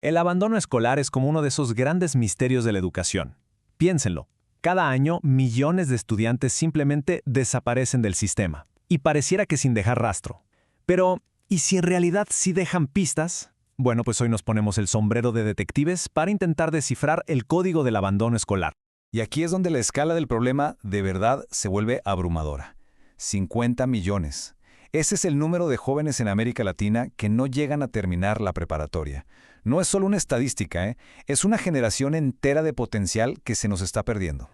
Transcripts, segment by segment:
El abandono escolar es como uno de esos grandes misterios de la educación. Piénsenlo, cada año millones de estudiantes simplemente desaparecen del sistema, y pareciera que sin dejar rastro. Pero, ¿y si en realidad sí dejan pistas? Bueno, pues hoy nos ponemos el sombrero de detectives para intentar descifrar el código del abandono escolar. Y aquí es donde la escala del problema de verdad se vuelve abrumadora. 50 millones. Ese es el número de jóvenes en América Latina que no llegan a terminar la preparatoria. No es solo una estadística, es una generación entera de potencial que se nos está perdiendo.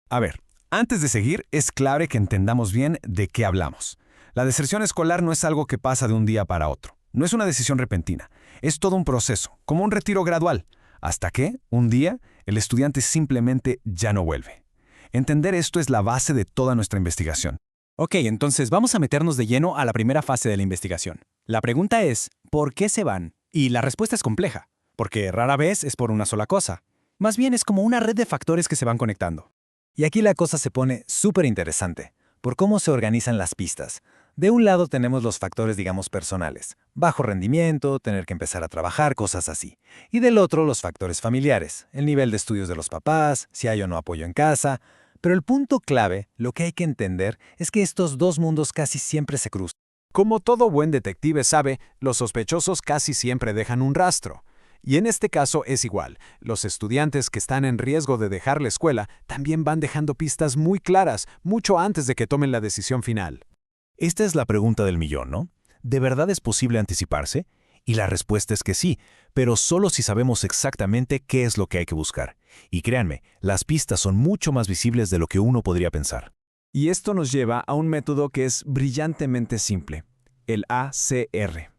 A ver, antes de seguir, es clave que entendamos bien de qué hablamos. La deserción escolar no es algo que pasa de un día para otro. No es una decisión repentina. Es todo un proceso, como un retiro gradual, hasta que, un día, el estudiante simplemente ya no vuelve. Entender esto es la base de toda nuestra investigación. Ok, entonces vamos a meternos de lleno a la primera fase de la investigación. La pregunta es, ¿por qué se van? Y la respuesta es compleja, porque rara vez es por una sola cosa. Más bien es como una red de factores que se van conectando. Y aquí la cosa se pone súper interesante, por cómo se organizan las pistas. De un lado tenemos los factores, digamos, personales, bajo rendimiento, tener que empezar a trabajar, cosas así. Y del otro, los factores familiares, el nivel de estudios de los papás, si hay o no apoyo en casa. Pero el punto clave, lo que hay que entender, es que estos dos mundos casi siempre se cruzan. Como todo buen detective sabe, los sospechosos casi siempre dejan un rastro. Y en este caso es igual. Los estudiantes que están en riesgo de dejar la escuela también van dejando pistas muy claras, mucho antes de que tomen la decisión final. Esta es la pregunta del millón, ¿no? ¿De verdad es posible anticiparse? Y la respuesta es que sí, pero solo si sabemos exactamente qué es lo que hay que buscar. Y créanme, las pistas son mucho más visibles de lo que uno podría pensar. Y esto nos lleva a un método que es brillantemente simple, el ACR.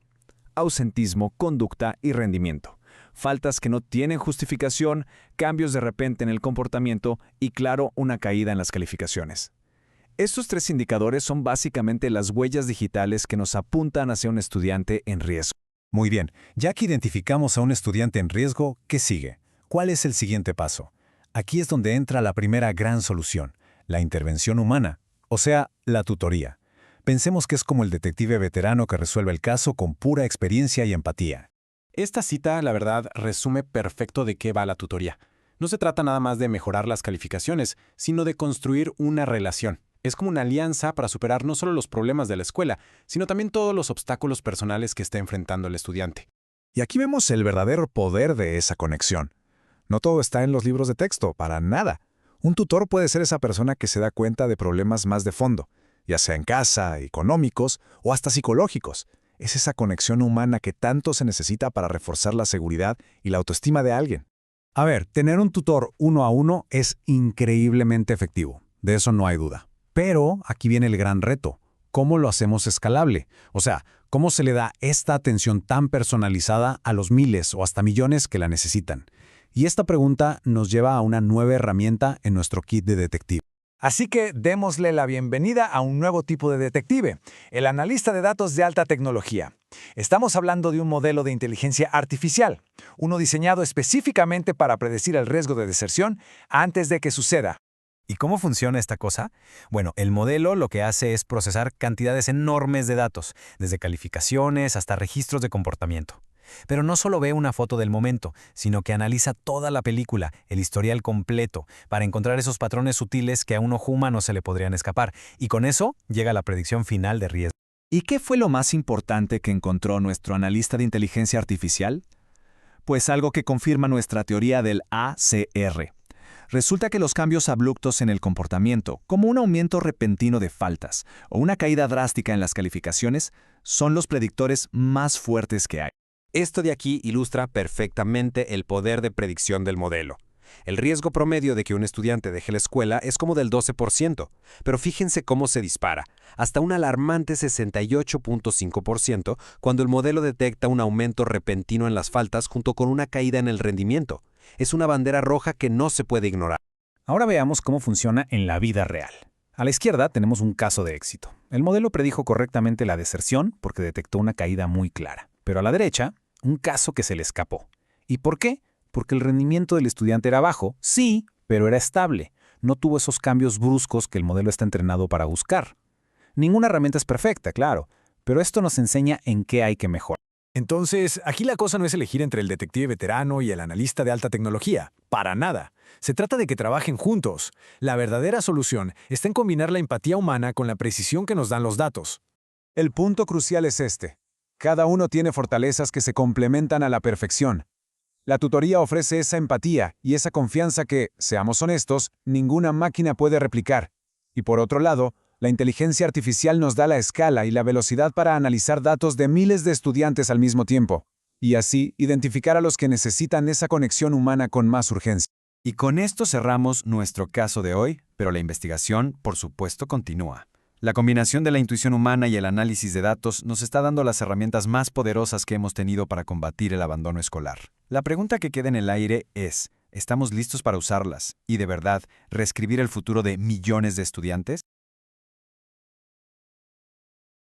Ausentismo, conducta y rendimiento. Faltas que no tienen justificación, cambios de repente en el comportamiento y, claro, una caída en las calificaciones. Estos tres indicadores son básicamente las huellas digitales que nos apuntan hacia un estudiante en riesgo. Muy bien, ya que identificamos a un estudiante en riesgo, ¿qué sigue? ¿Cuál es el siguiente paso? Aquí es donde entra la primera gran solución, la intervención humana, o sea, la tutoría. Pensemos que es como el detective veterano que resuelve el caso con pura experiencia y empatía. Esta cita, la verdad, resume perfecto de qué va la tutoría. No se trata nada más de mejorar las calificaciones, sino de construir una relación. Es como una alianza para superar no solo los problemas de la escuela, sino también todos los obstáculos personales que está enfrentando el estudiante. Y aquí vemos el verdadero poder de esa conexión. No todo está en los libros de texto, para nada. Un tutor puede ser esa persona que se da cuenta de problemas más de fondo, ya sea en casa, económicos o hasta psicológicos. Es esa conexión humana que tanto se necesita para reforzar la seguridad y la autoestima de alguien. A ver, tener un tutor uno a uno es increíblemente efectivo, de eso no hay duda. Pero aquí viene el gran reto. ¿Cómo lo hacemos escalable? O sea, ¿cómo se le da esta atención tan personalizada a los miles o hasta millones que la necesitan? Y esta pregunta nos lleva a una nueva herramienta en nuestro kit de detective. Así que démosle la bienvenida a un nuevo tipo de detective, el analista de datos de alta tecnología. Estamos hablando de un modelo de inteligencia artificial, uno diseñado específicamente para predecir el riesgo de deserción antes de que suceda. ¿Y cómo funciona esta cosa? Bueno, el modelo lo que hace es procesar cantidades enormes de datos, desde calificaciones hasta registros de comportamiento. Pero no solo ve una foto del momento, sino que analiza toda la película, el historial completo, para encontrar esos patrones sutiles que a un ojo humano se le podrían escapar, y con eso llega a la predicción final de riesgo. ¿Y qué fue lo más importante que encontró nuestro analista de inteligencia artificial? Pues algo que confirma nuestra teoría del ACR. Resulta que los cambios abruptos en el comportamiento, como un aumento repentino de faltas o una caída drástica en las calificaciones, son los predictores más fuertes que hay. Esto de aquí ilustra perfectamente el poder de predicción del modelo. El riesgo promedio de que un estudiante deje la escuela es como del 12%, pero fíjense cómo se dispara, hasta un alarmante 68.5% cuando el modelo detecta un aumento repentino en las faltas junto con una caída en el rendimiento. Es una bandera roja que no se puede ignorar. Ahora veamos cómo funciona en la vida real. A la izquierda tenemos un caso de éxito. El modelo predijo correctamente la deserción porque detectó una caída muy clara. Pero a la derecha, un caso que se le escapó. ¿Y por qué? Porque el rendimiento del estudiante era bajo, sí, pero era estable. No tuvo esos cambios bruscos que el modelo está entrenado para buscar. Ninguna herramienta es perfecta, claro, pero esto nos enseña en qué hay que mejorar. Entonces, aquí la cosa no es elegir entre el detective veterano y el analista de alta tecnología. Para nada. Se trata de que trabajen juntos. La verdadera solución está en combinar la empatía humana con la precisión que nos dan los datos. El punto crucial es este. Cada uno tiene fortalezas que se complementan a la perfección. La tutoría ofrece esa empatía y esa confianza que, seamos honestos, ninguna máquina puede replicar. Y por otro lado, la inteligencia artificial nos da la escala y la velocidad para analizar datos de miles de estudiantes al mismo tiempo, y así identificar a los que necesitan esa conexión humana con más urgencia. Y con esto cerramos nuestro caso de hoy, pero la investigación, por supuesto, continúa. La combinación de la intuición humana y el análisis de datos nos está dando las herramientas más poderosas que hemos tenido para combatir el abandono escolar. La pregunta que queda en el aire es, ¿estamos listos para usarlas y, de verdad, reescribir el futuro de millones de estudiantes?